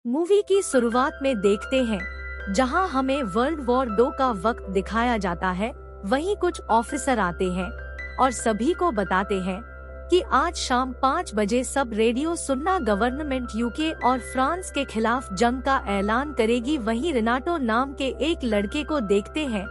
Movie की शुरुआत में देखते हैं, जहां हमें वर्ल्ड वॉर 2 का वक्त दिखाया जाता है। वहीं कुछ ऑफिसर आते हैं और सभी को बताते हैं कि आज शाम 5 बजे सब रेडियो सुनना, गवर्नमेंट यूके और फ्रांस के खिलाफ जंग का ऐलान करेगी। वहीं रेनाटो नाम के एक लड़के को देखते हैं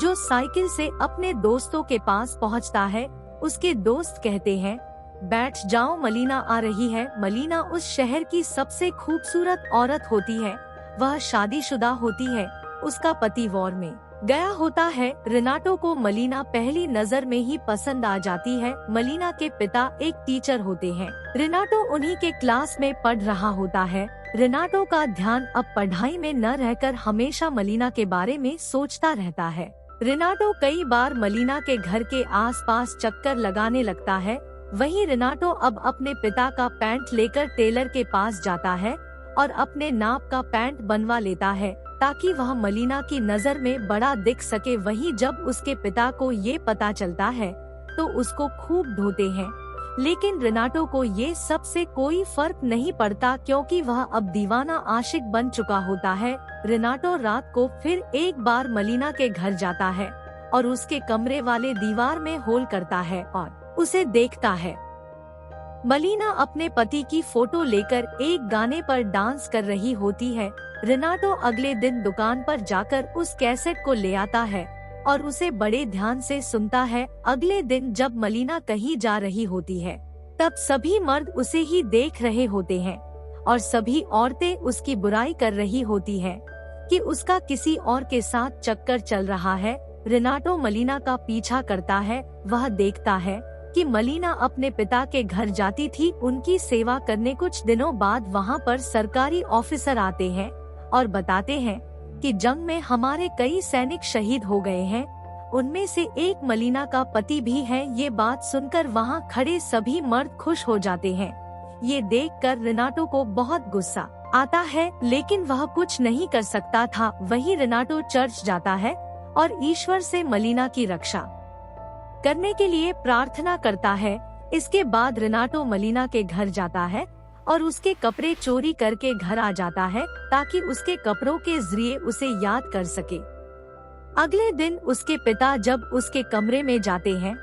जो साइकिल से अपने दोस्तों के पास पहुंचता है। उसके दोस्त कहते हैं, बैठ जाओ, मलीना आ रही है। मलीना उस शहर की सबसे खूबसूरत औरत होती है। वह शादीशुदा होती है, उसका पति वॉर में गया होता है। रेनाटो को मलीना पहली नजर में ही पसंद आ जाती है। मलीना के पिता एक टीचर होते हैं। रेनाटो उन्हीं के क्लास में पढ़ रहा होता है। रेनाटो का ध्यान अब पढ़ाई में न रहकर हमेशा मलीना के बारे में सोचता रहता है। रेनाटो कई बार मलीना के घर के आसपास चक्कर लगाने लगता है। वहीं रेनाटो अब अपने पिता का पैंट लेकर टेलर के पास जाता है और अपने नाप का पैंट बनवा लेता है ताकि वह मलीना की नजर में बड़ा दिख सके। वहीं जब उसके पिता को ये पता चलता है तो उसको खूब ढोते हैं, लेकिन रेनाटो को ये सब से कोई फर्क नहीं पड़ता क्योंकि वह अब दीवाना आशिक बन चुका होता है। रेनाटो रात को फिर एक बार मलीना के घर जाता है और उसके कमरे वाले दीवार में होल करता है और उसे देखता है। मलीना अपने पति की फोटो लेकर एक गाने पर डांस कर रही होती है। रेनाटो अगले दिन दुकान पर जाकर उस कैसेट को ले आता है और उसे बड़े ध्यान से सुनता है। अगले दिन जब मलीना कहीं जा रही होती है तब सभी मर्द उसे ही देख रहे होते हैं और सभी औरतें उसकी बुराई कर रही होती हैं कि उसका किसी और के साथ चक्कर चल रहा है। रेनाटो मलीना का पीछा करता है। वह देखता है कि मलीना अपने पिता के घर जाती थी उनकी सेवा करने। कुछ दिनों बाद वहां पर सरकारी ऑफिसर आते हैं और बताते हैं कि जंग में हमारे कई सैनिक शहीद हो गए हैं, उनमें से एक मलीना का पति भी है। ये बात सुनकर वहां खड़े सभी मर्द खुश हो जाते हैं। ये देखकर रेनाटो को बहुत गुस्सा आता है, लेकिन वह कुछ नहीं कर सकता था। वहीं रेनाटो चर्च जाता है और ईश्वर से मलीना की रक्षा करने के लिए प्रार्थना करता है। इसके बाद रेनाटो मलीना के घर जाता है और उसके कपड़े चोरी करके घर आ जाता है ताकि उसके कपड़ों के जरिए उसे याद कर सके। अगले दिन उसके पिता जब उसके कमरे में जाते हैं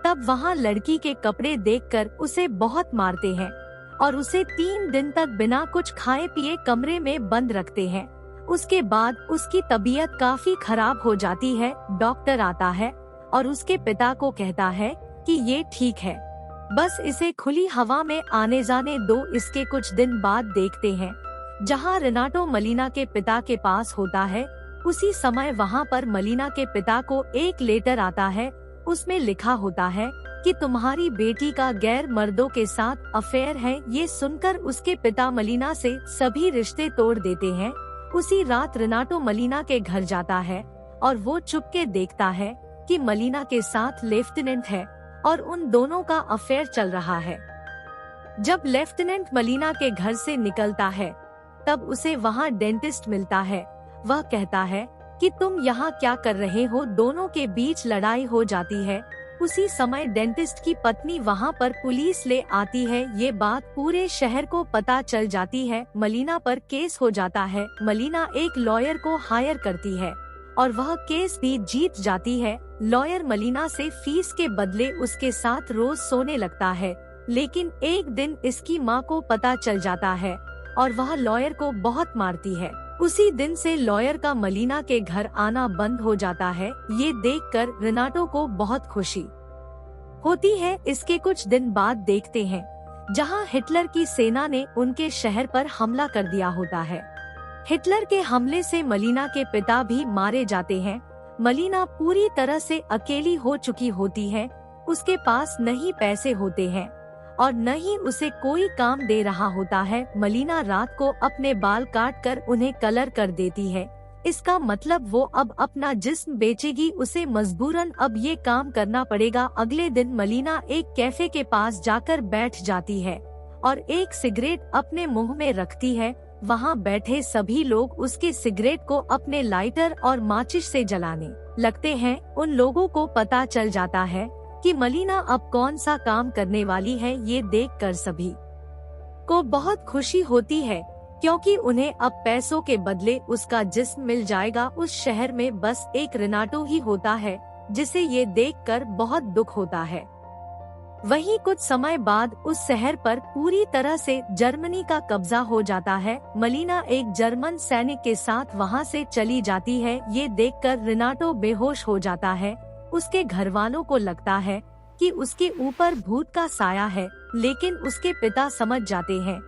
तब वहां लड़की के कपड़े देखकर उसे बहुत मारते हैं और उसे 3 दिन तक बिना कुछ खाए पिए कमरे में बंद रखते हैं। उसके बाद उसकी तबीयत काफी खराब हो जाती है। डॉक्टर आता है और उसके पिता को कहता है कि ये ठीक है, बस इसे खुली हवा में आने जाने दो। इसके कुछ दिन बाद देखते हैं जहां रेनाटो मलीना के पिता के पास होता है। उसी समय वहां पर मलीना के पिता को एक लेटर आता है। उसमें लिखा होता है कि तुम्हारी बेटी का गैर मर्दों के साथ अफेयर है। ये सुनकर उसके पिता मलीना से सभी रिश्ते तोड़ देते हैं। उसी रात रेनाटो मलीना के घर जाता है और वो चुपके देखता है कि मलीना के साथ लेफ्टिनेंट है और उन दोनों का अफेयर चल रहा है। जब लेफ्टिनेंट मलीना के घर से निकलता है तब उसे वहां डेंटिस्ट मिलता है। वह कहता है कि तुम यहाँ क्या कर रहे हो। दोनों के बीच लड़ाई हो जाती है। उसी समय डेंटिस्ट की पत्नी वहां पर पुलिस ले आती है। ये बात पूरे शहर को पता चल जाती है। मलीना पर केस हो जाता है। मलीना एक लॉयर को हायर करती है और वह केस भी जीत जाती है। लॉयर मलीना से फीस के बदले उसके साथ रोज सोने लगता है, लेकिन एक दिन इसकी माँ को पता चल जाता है और वह लॉयर को बहुत मारती है। उसी दिन से लॉयर का मलीना के घर आना बंद हो जाता है। ये देखकर रेनाटो को बहुत खुशी होती है। इसके कुछ दिन बाद देखते हैं जहां हिटलर की सेना ने उनके शहर पर हमला कर दिया होता है। हिटलर के हमले से मलीना के पिता भी मारे जाते हैं। मलीना पूरी तरह से अकेली हो चुकी होती है। उसके पास न ही पैसे होते हैं और न ही उसे कोई काम दे रहा होता है। मलीना रात को अपने बाल काट कर उन्हें कलर कर देती है। इसका मतलब वो अब अपना जिस्म बेचेगी। उसे मजबूरन अब ये काम करना पड़ेगा। अगले दिन मलीना एक कैफे के पास जाकर बैठ जाती है और एक सिगरेट अपने मुंह में रखती है। वहाँ बैठे सभी लोग उसके सिगरेट को अपने लाइटर और माचिस से जलाने लगते हैं। उन लोगों को पता चल जाता है कि मलीना अब कौन सा काम करने वाली है। ये देखकर सभी को बहुत खुशी होती है। क्योंकि उन्हें अब पैसों के बदले उसका जिस्म मिल जाएगा। उस शहर में बस एक रेनाटो ही होता है, जिसे ये देखकर बहुत दुख होता है। वहीं कुछ समय बाद उस शहर पर पूरी तरह से जर्मनी का कब्जा हो जाता है। मलीना एक जर्मन सैनिक के साथ वहां से चली जाती है। ये देखकर रेनाटो बेहोश हो जाता है। उसके घर वालों को लगता है कि उसके ऊपर भूत का साया है, लेकिन उसके पिता समझ जाते हैं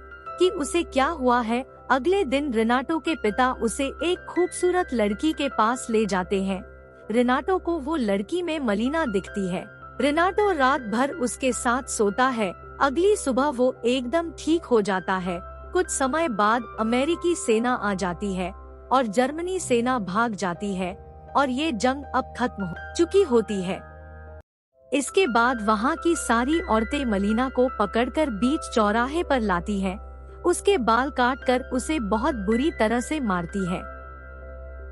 कि उसे क्या हुआ है। अगले दिन रेनाटो के पिता उसे एक खूबसूरत लड़की के पास ले जाते हैं। रेनाटो को वो लड़की में मलीना दिखती है। रेनाटो रात भर उसके साथ सोता है। अगली सुबह वो एकदम ठीक हो जाता है। कुछ समय बाद अमेरिकी सेना आ जाती है और जर्मनी सेना भाग जाती है और ये जंग अब खत्म हो चुकी होती है। इसके बाद वहाँ की सारी औरतें मलीना को पकड़कर बीच चौराहे पर लाती हैं। उसके बाल काटकर उसे बहुत बुरी तरह से मारती है।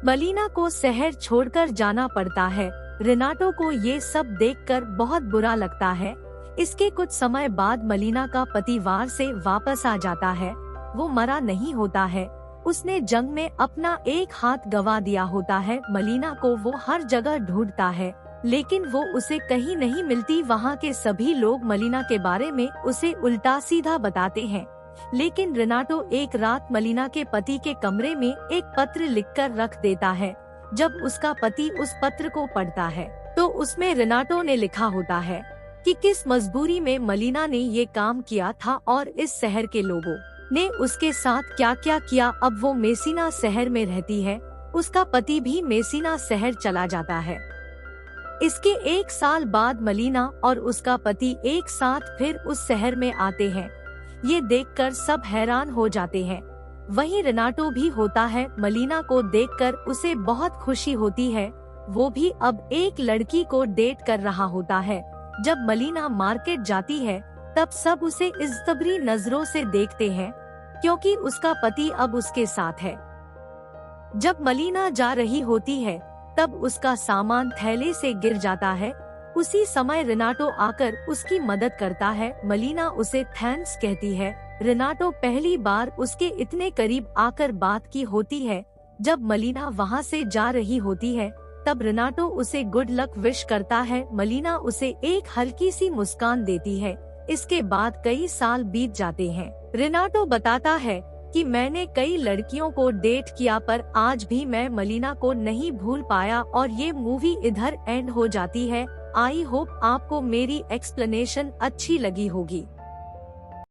मलीना को शहर छोड़कर जाना पड़ता है। रेनाटो को ये सब देखकर बहुत बुरा लगता है। इसके कुछ समय बाद मलीना का पति वार से वापस आ जाता है। वो मरा नहीं होता है, उसने जंग में अपना एक हाथ गंवा दिया होता है। मलीना को वो हर जगह ढूंढता है, लेकिन वो उसे कहीं नहीं मिलती। वहाँ के सभी लोग मलीना के बारे में उसे उल्टा सीधा बताते हैं। लेकिन रेनाटो एक रात मलीना के पति के कमरे में एक पत्र लिखकर रख देता है। जब उसका पति उस पत्र को पढ़ता है तो उसमें रेनाटो ने लिखा होता है कि किस मजबूरी में मलीना ने ये काम किया था और इस शहर के लोगों ने उसके साथ क्या क्या किया। अब वो मेसिना शहर में रहती है। उसका पति भी मेसिना शहर चला जाता है। इसके एक साल बाद मलीना और उसका पति एक साथ फिर उस शहर में आते हैं। ये देखकर सब हैरान हो जाते हैं। वहीं रेनाटो भी होता है। मलीना को देखकर उसे बहुत खुशी होती है। वो भी अब एक लड़की को डेट कर रहा होता है। जब मलीना मार्केट जाती है तब सब उसे इज्जतबरी नजरों से देखते हैं, क्योंकि उसका पति अब उसके साथ है। जब मलीना जा रही होती है तब उसका सामान थैले से गिर जाता है। उसी समय रेनाटो आकर उसकी मदद करता है। मलीना उसे थैंक्स कहती है। रेनाटो पहली बार उसके इतने करीब आकर बात की होती है। जब मलीना वहाँ से जा रही होती है तब रेनाटो उसे गुड लक विश करता है। मलीना उसे एक हल्की सी मुस्कान देती है। इसके बाद कई साल बीत जाते हैं। रेनाटो बताता है कि मैंने कई लड़कियों को डेट किया, पर आज भी मैं मलीना को नहीं भूल पाया। और ये मूवी इधर एंड हो जाती है। आई होप आपको मेरी एक्सप्लेनेशन अच्छी लगी होगी।